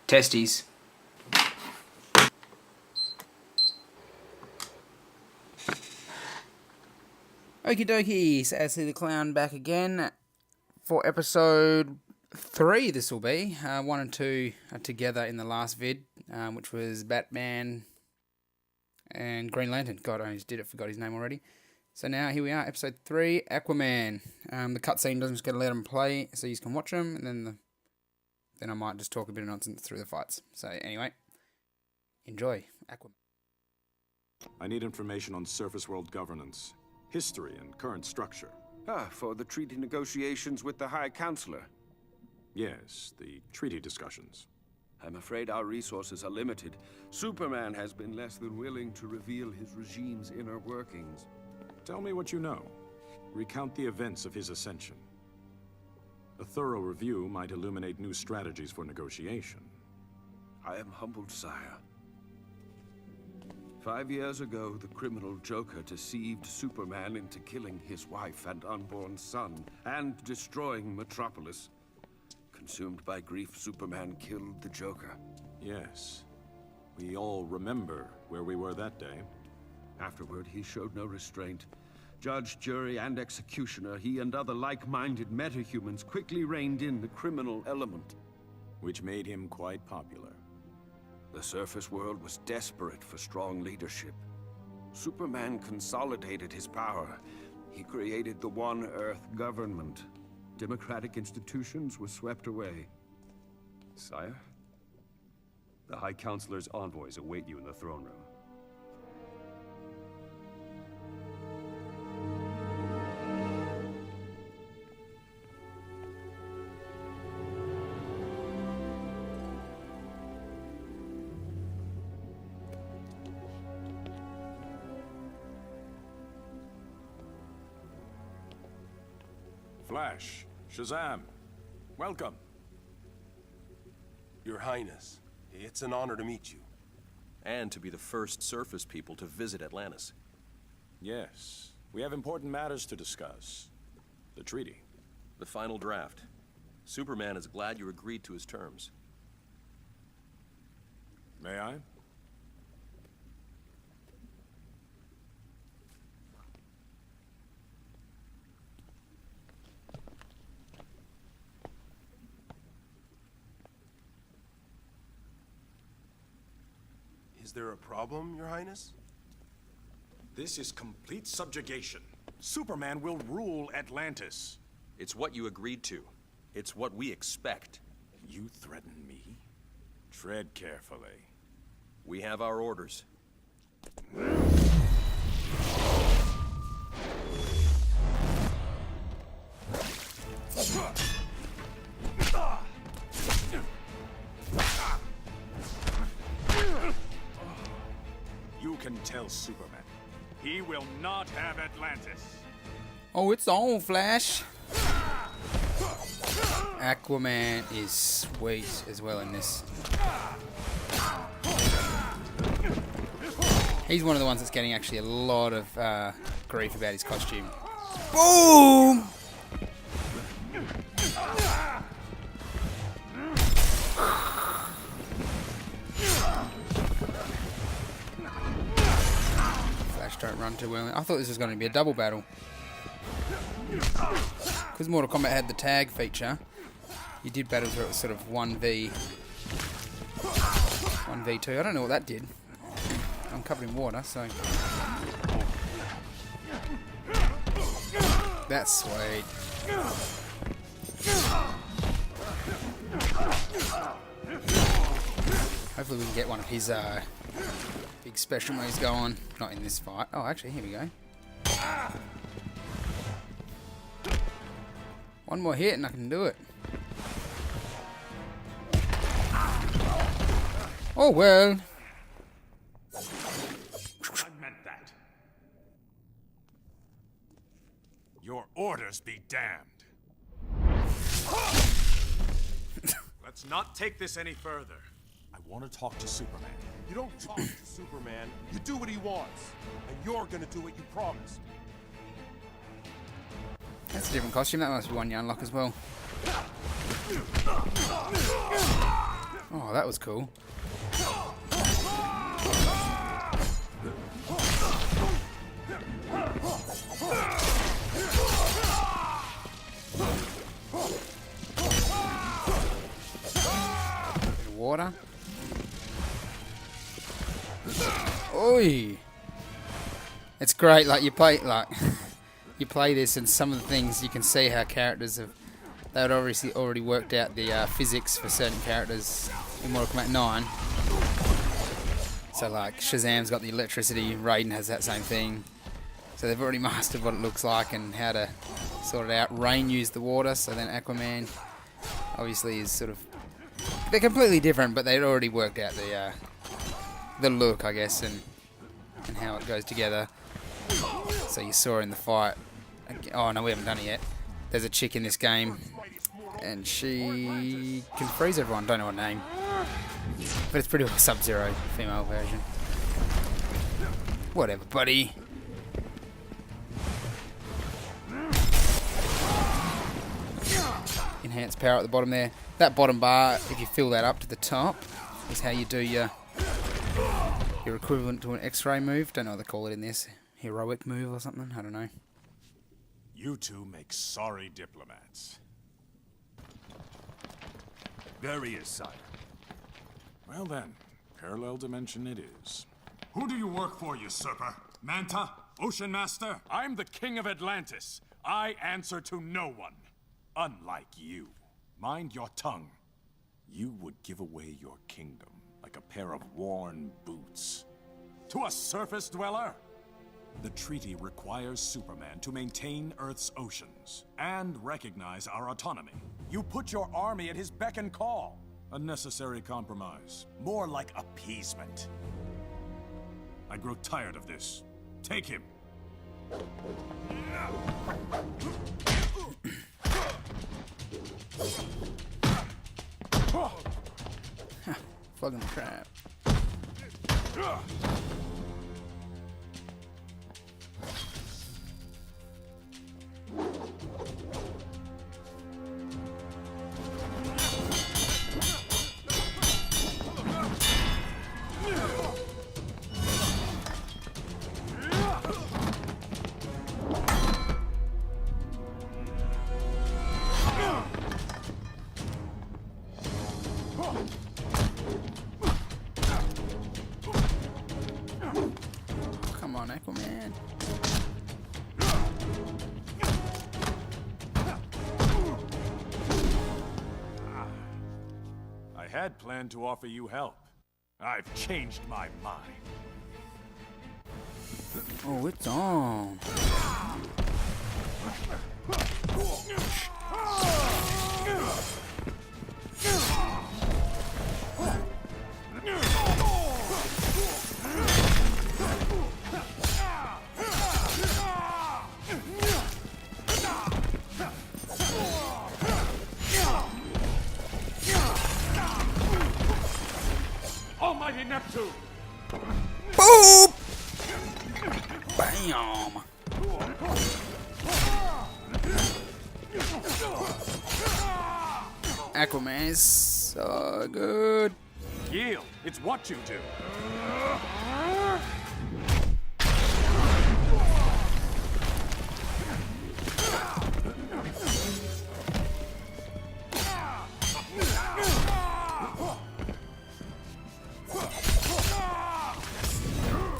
Testes. Okie dokie, Sadly the Clown back again for episode 3 this will be. 1 and 2 are together in the last vid, which was Batman and Green Lantern. God, I just forgot his name already. So now here we are, episode 3, Aquaman. The cutscene doesn't just get to let them play, so you can watch them, and then I might just talk a bit of nonsense through the fights. So anyway, enjoy Aquaman. I need information on surface world governance, history, and current structure. For the treaty negotiations with the High Counselor. Yes, the treaty discussions. I'm afraid our resources are limited. Superman has been less than willing to reveal his regime's inner workings. Tell me what you know. Recount the events of his ascension. A thorough review might illuminate new strategies for negotiation. I am humbled, sire. 5 years ago, the criminal Joker deceived Superman into killing his wife and unborn son, and destroying Metropolis. Consumed by grief, Superman killed the Joker. Yes. We all remember where we were that day. Afterward, he showed no restraint. Judge, jury, and executioner, he and other like-minded metahumans quickly reined in the criminal element. Which made him quite popular. The surface world was desperate for strong leadership. Superman consolidated his power. He created the One Earth government. Democratic institutions were swept away. Sire? The High Counselor's envoys await you in the throne room. Flash, Shazam, welcome. Your Highness, it's an honor to meet you. And to be the first surface people to visit Atlantis. Yes, we have important matters to discuss. The treaty. The final draft. Superman is glad you agreed to his terms. May I? Is there a problem, Your Highness? This is complete subjugation. Superman will rule Atlantis. It's what you agreed to. It's what we expect. You threaten me? Tread carefully. We have our orders. You can tell Superman. He will not have Atlantis. Oh, it's on, Flash. Aquaman is sweet as well in this. He's one of the ones that's getting actually a lot of grief about his costume. Boom! Flash don't run too well. I thought this was going to be a double battle. Because Mortal Kombat had the tag feature, you did battles where it was sort of 1v2. I don't know what that did. I'm covered in water, so... That's sweet. Hopefully we can get one of his big special moves going. Not in this fight. Oh, actually, here we go. One more hit and I can do it. Oh well. I meant that. Your orders be damned. Let's not take this any further. I want to talk to Superman. You don't talk to Superman, you do what he wants. And you're gonna do what you promised. That's a different costume. That must be one you unlock as well. Oh, Oh, that was cool. Bit of water. Oi! It's great, like you play you play this, and some of the things you can see how characters have. They had obviously already worked out the physics for certain characters in Mortal Kombat 9. So like Shazam's got the electricity, Raiden has that same thing. So they've already mastered what it looks like and how to sort it out. Rain used the water, so then Aquaman obviously is sort of. They're completely different, but they'd already worked out the look, I guess, and how it goes together. So you saw in the fight. Oh no, we haven't done it yet. There's a chick in this game, and she can freeze everyone. Don't know her name, but it's pretty well Sub-Zero, female version. Whatever, buddy. Enhanced power at the bottom there. That bottom bar, if you fill that up to the top, is how you do your equivalent to an X-ray move. Don't know what they call it in this. Heroic move or something. I don't know. You two make sorry diplomats. There he is, sire. Well then, parallel dimension it is. Who do you work for, usurper? Manta? Ocean Master? I'm the king of Atlantis. I answer to no one. Unlike you. Mind your tongue. You would give away your kingdom like a pair of worn boots. To a surface dweller? The treaty requires Superman to maintain Earth's oceans and recognize our autonomy. You put your army at his beck and call. A necessary compromise. More like appeasement. I grow tired of this. Take him. Fucking crap. Come on, Aquaman. I had planned to offer you help. I've changed my mind. Oh, it's on. Almighty Neptune! Boop! Bam! Aquaman is so good. Yield, it's what you do.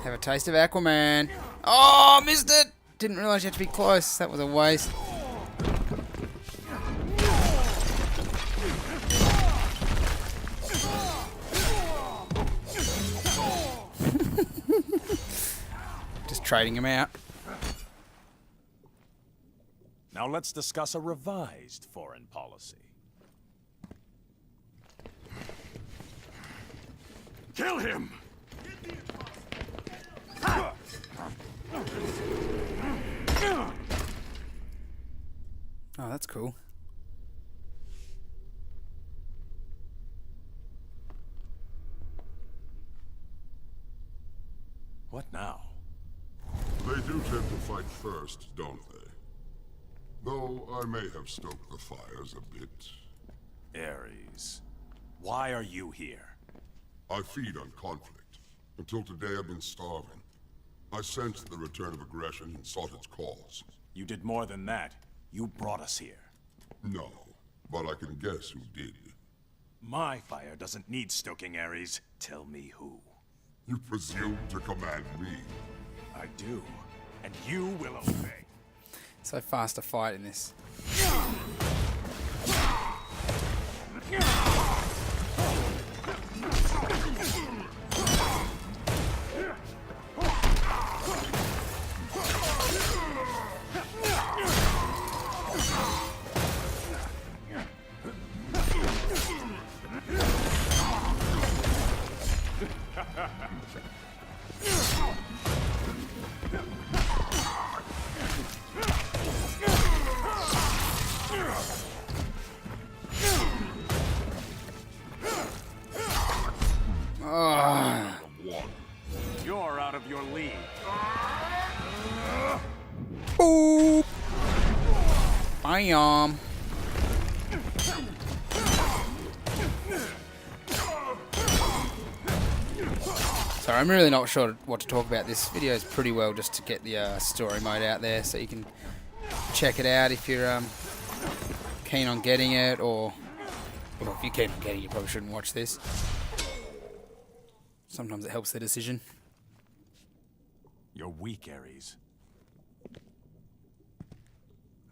Have a taste of Aquaman. Oh, missed it! Didn't realise you had to be close. That was a waste. Just trading him out. Now let's discuss a revised foreign policy. Kill him! Oh, that's cool. What now? They do tend to fight first, don't they? Though I may have stoked the fires a bit. Ares. Why are you here? I feed on conflict. Until today I've been starving. I sensed the return of aggression and sought its cause. You did more than that. You brought us here. No, but I can guess who did. My fire doesn't need stoking, Ares. Tell me who. You presume to command me. I do, and you will obey. So fast to fight in this. You're out of your league. Boop. Bam. Sorry, I'm really not sure what to talk about. This video is pretty well just to get the story mode out there, so you can check it out if you're keen on getting it, or well, if you're keen on getting it, you probably shouldn't watch this. Sometimes it helps the decision. You're weak, Ares.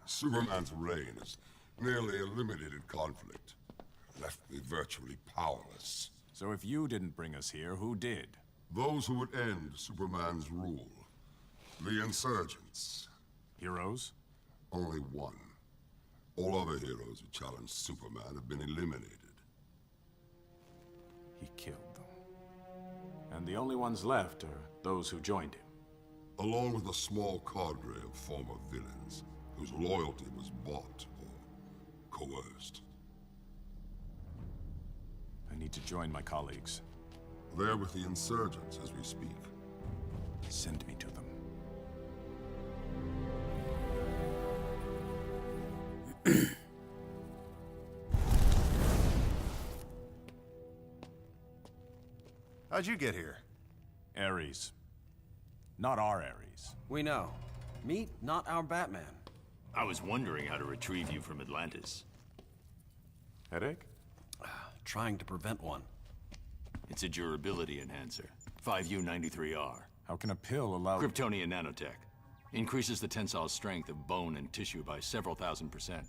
Superman's reign is nearly eliminated conflict. Left me virtually powerless. So if you didn't bring us here, who did? Those who would end Superman's rule. The insurgents. Heroes? Only one. All other heroes who challenged Superman have been eliminated. He killed them. And the only ones left are those who joined him. Along with a small cadre of former villains, whose loyalty was bought or coerced. I need to join my colleagues. They're with the insurgents as we speak. Send me to them. How'd you get here? Ares. Not our Ares. We know. Meet not our Batman. I was wondering how to retrieve you from Atlantis. Headache? Trying to prevent one. It's a durability enhancer. 5U93R. How can a pill allow... Kryptonian nanotech. Increases the tensile strength of bone and tissue by several thousand%.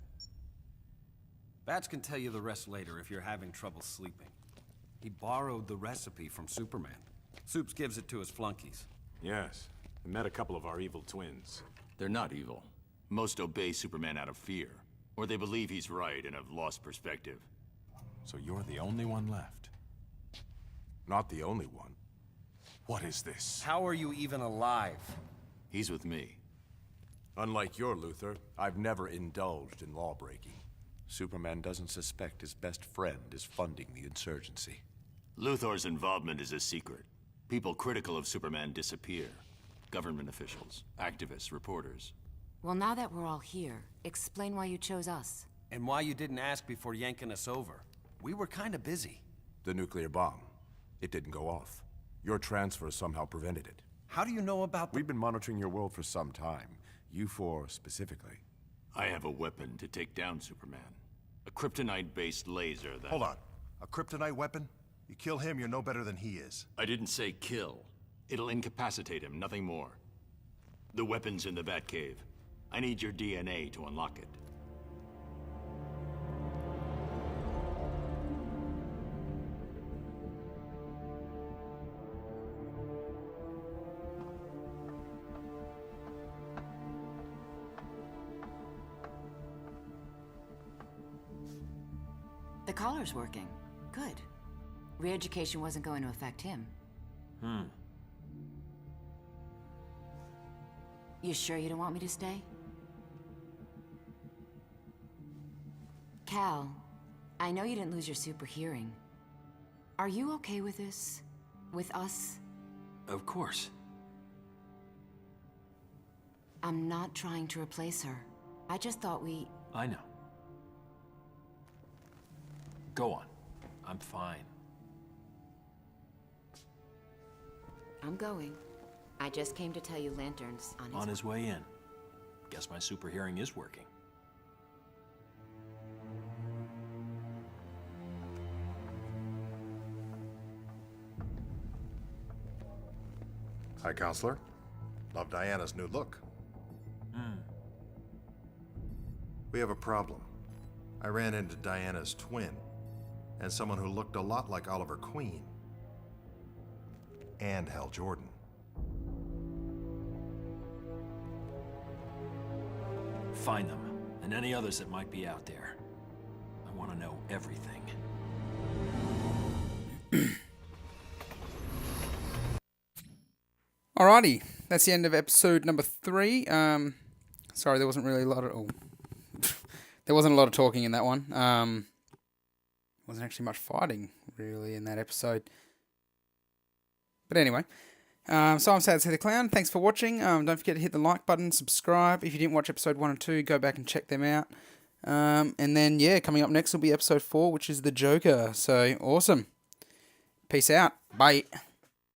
Bats can tell you the rest later if you're having trouble sleeping. He borrowed the recipe from Superman. Supes gives it to his flunkies. Yes. I met a couple of our evil twins. They're not evil. Most obey Superman out of fear. Or they believe he's right and have lost perspective. So you're the only one left. Not the only one. What is this? How are you even alive? He's with me. Unlike your Luthor, I've never indulged in lawbreaking. Superman doesn't suspect his best friend is funding the insurgency. Luthor's involvement is a secret. People critical of Superman disappear. Government officials, activists, reporters. Well, now that we're all here, explain why you chose us. And why you didn't ask before yanking us over. We were kinda busy. The nuclear bomb. It didn't go off. Your transfer somehow prevented it. How do you know about the... We've been monitoring your world for some time. You four specifically. I have a weapon to take down Superman. A kryptonite-based laser that... Hold on. A kryptonite weapon? You kill him, you're no better than he is. I didn't say kill. It'll incapacitate him, nothing more. The weapon's in the Batcave. I need your DNA to unlock it. The collar's working. Good. Re-education wasn't going to affect him. You sure you don't want me to stay? Cal, I know you didn't lose your super hearing. Are you okay with this? With us? Of course. I'm not trying to replace her. I just thought we... I know. Go on. I'm fine. I'm going. I just came to tell you Lantern's On his way in. Guess my super hearing is working. Hi, Counselor. Love Diana's new look. We have a problem. I ran into Diana's twin, and someone who looked a lot like Oliver Queen. And Hal Jordan. Find them, and any others that might be out there. I want to know everything. Alrighty, that's the end of episode number 3. Sorry, there wasn't really a lot of... there wasn't a lot of talking in that one. Wasn't actually much fighting, really, in that episode. But anyway, so I'm sadctheclown. Thanks for watching. Don't forget to hit the like button, subscribe. If you didn't watch episode 1 and 2, go back and check them out. And then, yeah, coming up next will be episode 4, which is the Joker. So, awesome. Peace out. Bye.